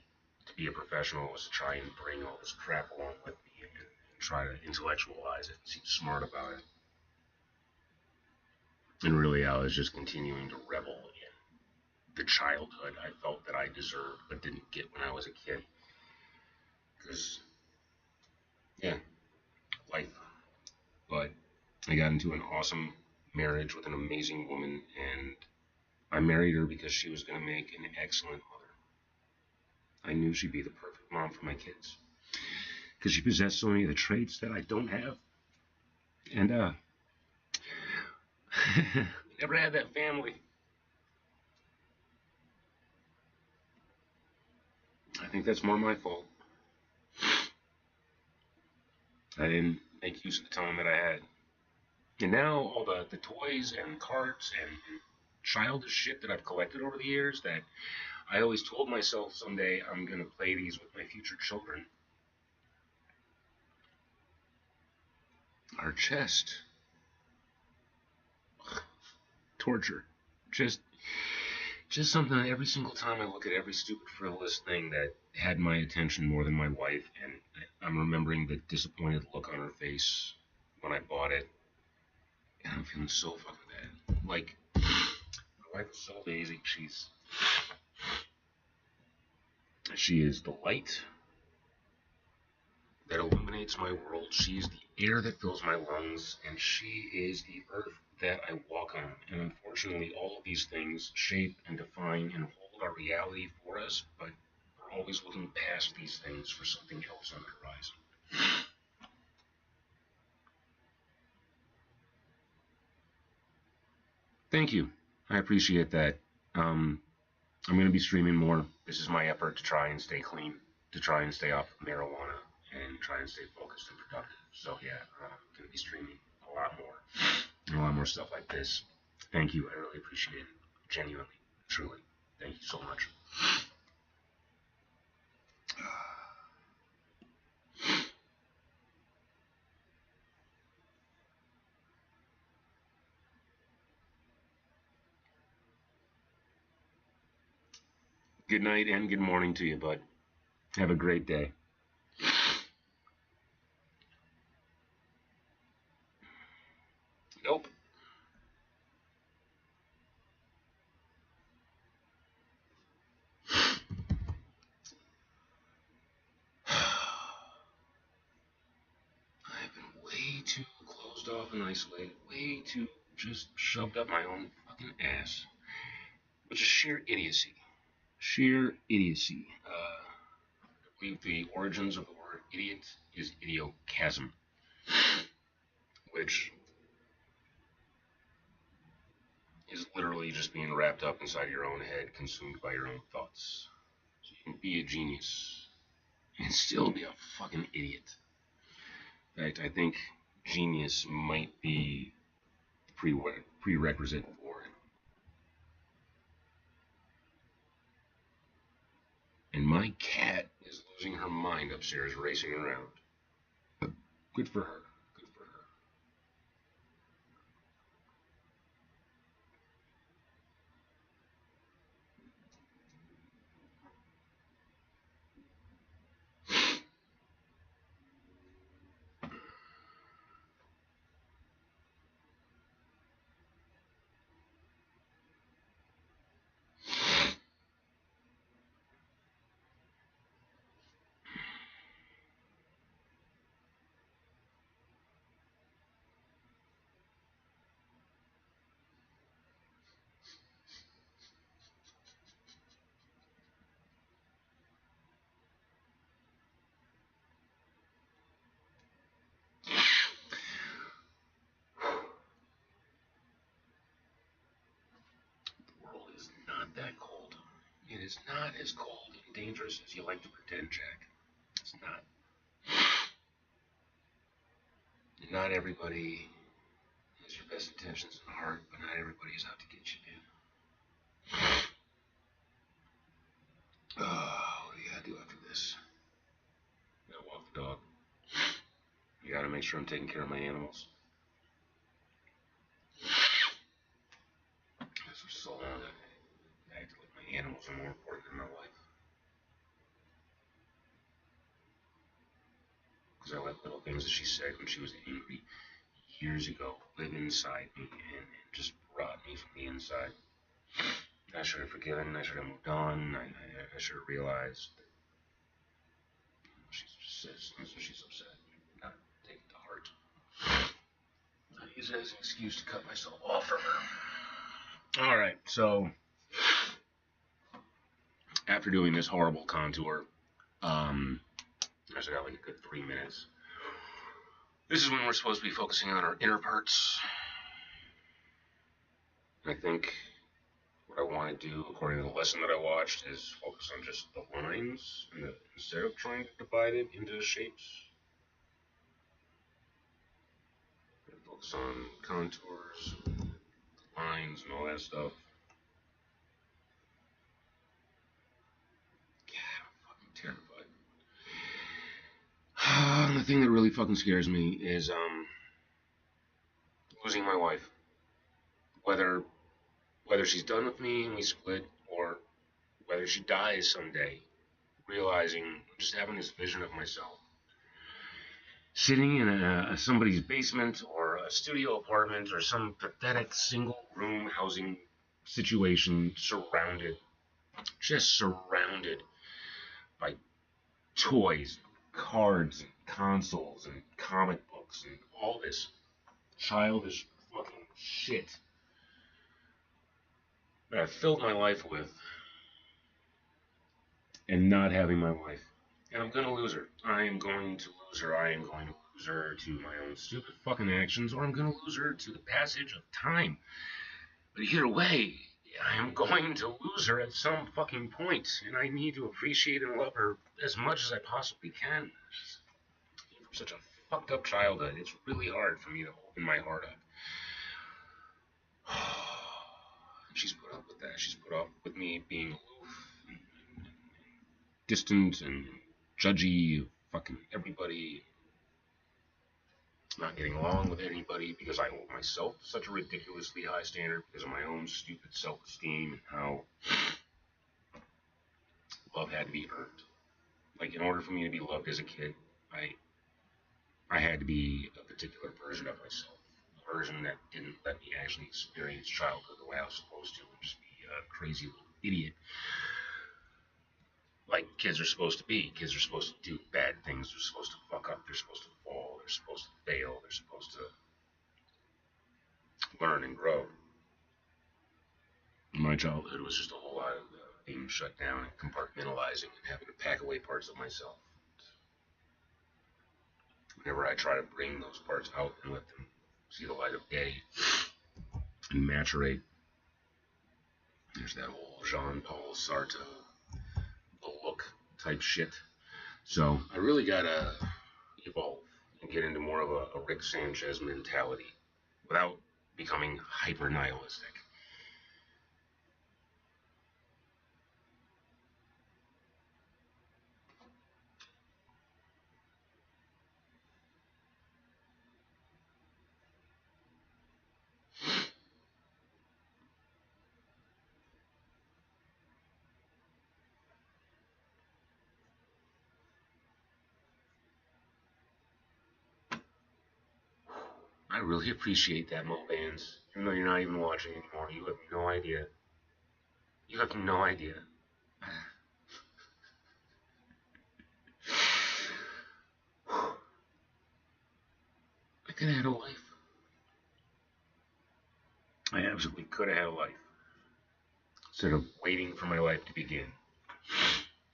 to be a professional was to try and bring all this crap along with me and try to intellectualize it and seem smart about it. And really, I was just continuing to revel in the childhood I felt that I deserved but didn't get when I was a kid. Because, yeah, life. But I got into an awesome marriage with an amazing woman, and I married her because she was going to make an excellent mother. I knew she'd be the perfect mom for my kids. Because she possessed so many of the traits that I don't have. And, never had that family. I think that's more my fault. I didn't make use of the time that I had. And now all the toys and cards and childish shit that I've collected over the years that I always told myself someday I'm going to play these with my future children. Our chest. Ugh, torture. Just something that every single time I look at every stupid frivolous thing that had my attention more than my wife, and I'm remembering the disappointed look on her face when I bought it, and I'm feeling so fucking bad. Like, my wife is so lazy. She is the light that illuminates my world. She is the air that fills my lungs, and she is the earth that I walk on. And unfortunately, all of these things shape and define and hold our reality for us, but we're always looking past these things for something else on the horizon. Thank you. I appreciate that. I'm going to be streaming more. This is my effort to try and stay clean, to try and stay off of marijuana, and try and stay focused and productive. So yeah, I'm going to be streaming a lot more, and a lot more stuff like this. Thank you. I really appreciate it. Genuinely, truly. Thank you so much. Good night and good morning to you, bud. Have a great day. Nope. I've been way too closed off and isolated, way too just shoved up my own fucking ass, which is sheer idiocy. Sheer idiocy. I believe the origins of the word idiot is idiocasm, which is literally just being wrapped up inside your own head, consumed by your own thoughts. So you can be a genius and still be a fucking idiot. In fact, I think genius might be the prerequisite for it. And my cat is losing her mind upstairs, racing around. Good for her. Good for her. It is not as cold and dangerous as you like to pretend, Jack. It's not. Not everybody has your best intentions in heart, but not everybody is out to get you, man. What do you gotta do after this? You gotta walk the dog. You gotta make sure I'm taking care of my animals. Because for so long, I acted like my animals are more important than my life. Because I let little things that she said when she was angry years ago live inside me and just rot me from the inside. I should have forgiven. I should have moved on. I should have realized that she just says things when she's upset. Not take it to heart. I use it as an excuse to cut myself off from her. Alright, so after doing this horrible contour, I still got like a good 3 minutes. This is when we're supposed to be focusing on our inner parts. I think what I want to do, according to the lesson that I watched, is focus on just the lines instead of trying to divide it into shapes. Focus on contours, lines, and all that stuff. Yeah, I'm fucking terrified. The thing that really fucking scares me is losing my wife. Whether she's done with me and we split, or whether she dies someday, realizing, just having this vision of myself sitting in somebody's basement or a studio apartment or some pathetic single room housing situation, just surrounded by toys, cards, and consoles, and comic books, and all this childish fucking shit that I've filled my life with, and not having my wife. And I'm gonna lose her. I am going to lose her. I am going to lose her to my own stupid fucking actions, or I'm gonna lose her to the passage of time. But either way, I am going to lose her at some fucking point, and I need to appreciate and love her as much as I possibly can. From such a fucked up childhood, it's really hard for me to open my heart up. She's put up with that. She's put up with me being aloof and distant and judgy, fucking everybody, not getting along with anybody because I hold myself to such a ridiculously high standard because of my own stupid self-esteem and how love had to be earned. Like, in order for me to be loved as a kid, I had to be a particular version of myself. A version that didn't let me actually experience childhood the way I was supposed to and just be a crazy little idiot. Like kids are supposed to be. Kids are supposed to do bad things. They're supposed to fuck up. They're supposed to fall. They're supposed to fail. They're supposed to learn and grow. My childhood was just a whole lot of being shut down and compartmentalizing and having to pack away parts of myself. Whenever I try to bring those parts out and let them see the light of day and maturate, there's that whole Jean-Paul Sartre look type shit. So I really gotta evolve and get into more of a Rick Sanchez mentality without becoming hyper nihilistic. I really appreciate that, Mo Bands. Even though you're not even watching anymore, you have no idea. You have no idea. I could have had a life. I absolutely could have had a life. Instead of waiting for my life to begin.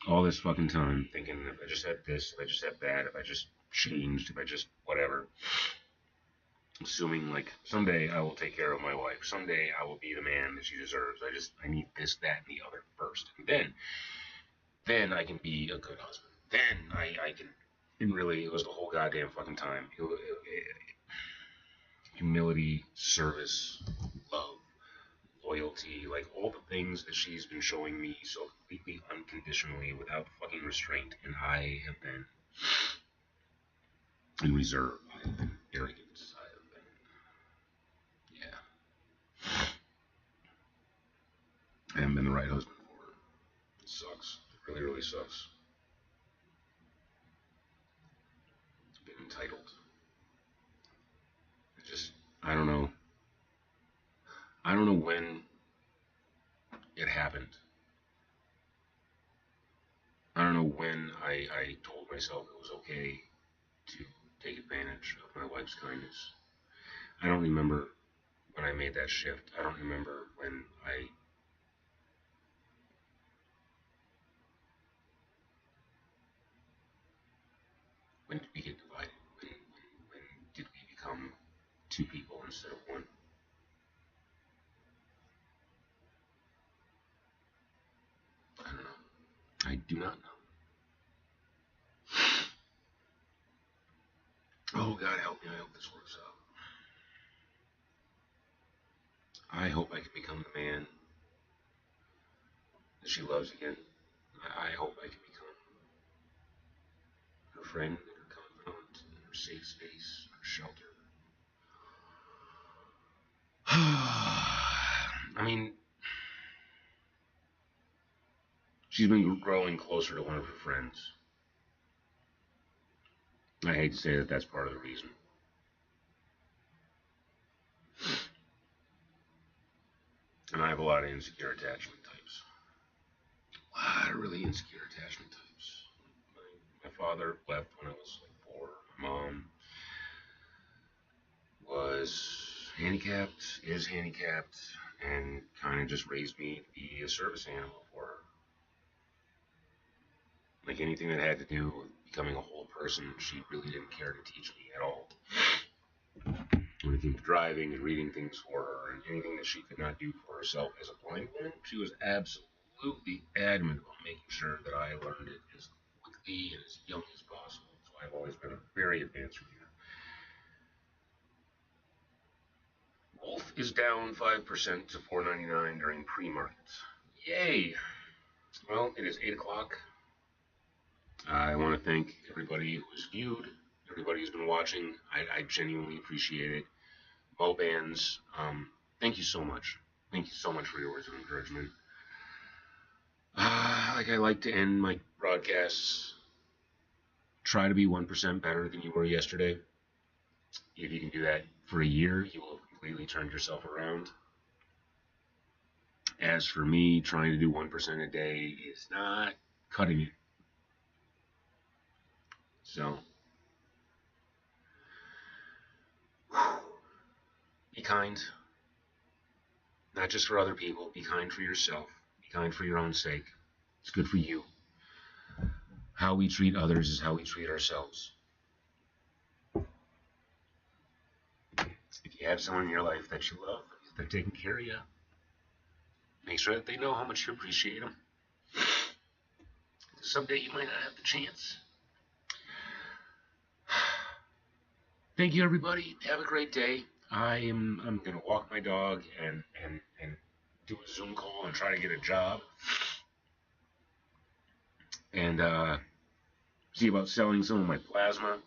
All this fucking time thinking if I just had this, if I just had that, if I just changed, if I just whatever. Assuming like someday I will take care of my wife. Someday I will be the man that she deserves. I need this, that, and the other first. And then I can be a good husband. Then I can, and really, it was the whole goddamn fucking time. Humility, service, love, loyalty, like all the things that she's been showing me so completely unconditionally without fucking restraint. And I have been in reserve. I have been arrogant. I have been, yeah. I haven't been the right husband for her. It sucks. It really, really sucks. Been entitled. I don't know. I don't know when it happened. I don't know when I told myself it was okay to take advantage of my wife's kindness. I don't remember when I made that shift. I don't remember when did we get divided? When did we become two people instead of one? I don't know. I do not know. Oh, God help me. I hope this works out. I hope I can become the man that she loves again. I hope I can become her friend, her confidant, her safe space, her shelter. I mean, she's been growing closer to one of her friends. I hate to say that that's part of the reason. And I have a lot of insecure attachment types. A lot of really insecure attachment types. My father left when I was like 4. My mom was handicapped, is handicapped, and kind of just raised me to be a service animal for her. Like anything that had to do with becoming a whole person, she really didn't care to teach me at all. When it came to driving and reading things for her, and anything that she could not do for herself as a blind woman, she was absolutely adamant about making sure that I learned it as quickly and as young as possible. So I've always been a very advanced reader. Wolf is down 5% to $4.99 during pre-market. Yay! Well, it is 8 o'clock. I want to thank everybody who has viewed, everybody who's been watching. I genuinely appreciate it. Mo Bands, thank you so much. Thank you so much for your words of encouragement. Like I like to end my broadcasts, try to be 1% better than you were yesterday. If you can do that for a year, you will have completely turned yourself around. As for me, trying to do 1% a day is not cutting it. So, be kind. Not just for other people. Be kind for yourself. Be kind for your own sake. It's good for you. How we treat others is how we treat ourselves. If you have someone in your life that you love, they're taking care of you, make sure that they know how much you appreciate them. Someday you might not have the chance. Thank you, everybody. Have a great day. I'm gonna walk my dog and do a Zoom call and try to get a job and see about selling some of my plasma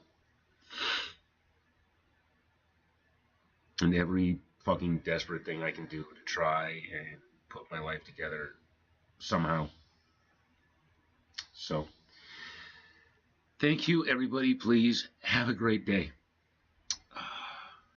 and every fucking desperate thing I can do to try and put my life together somehow. So, thank you, everybody. Please have a great day.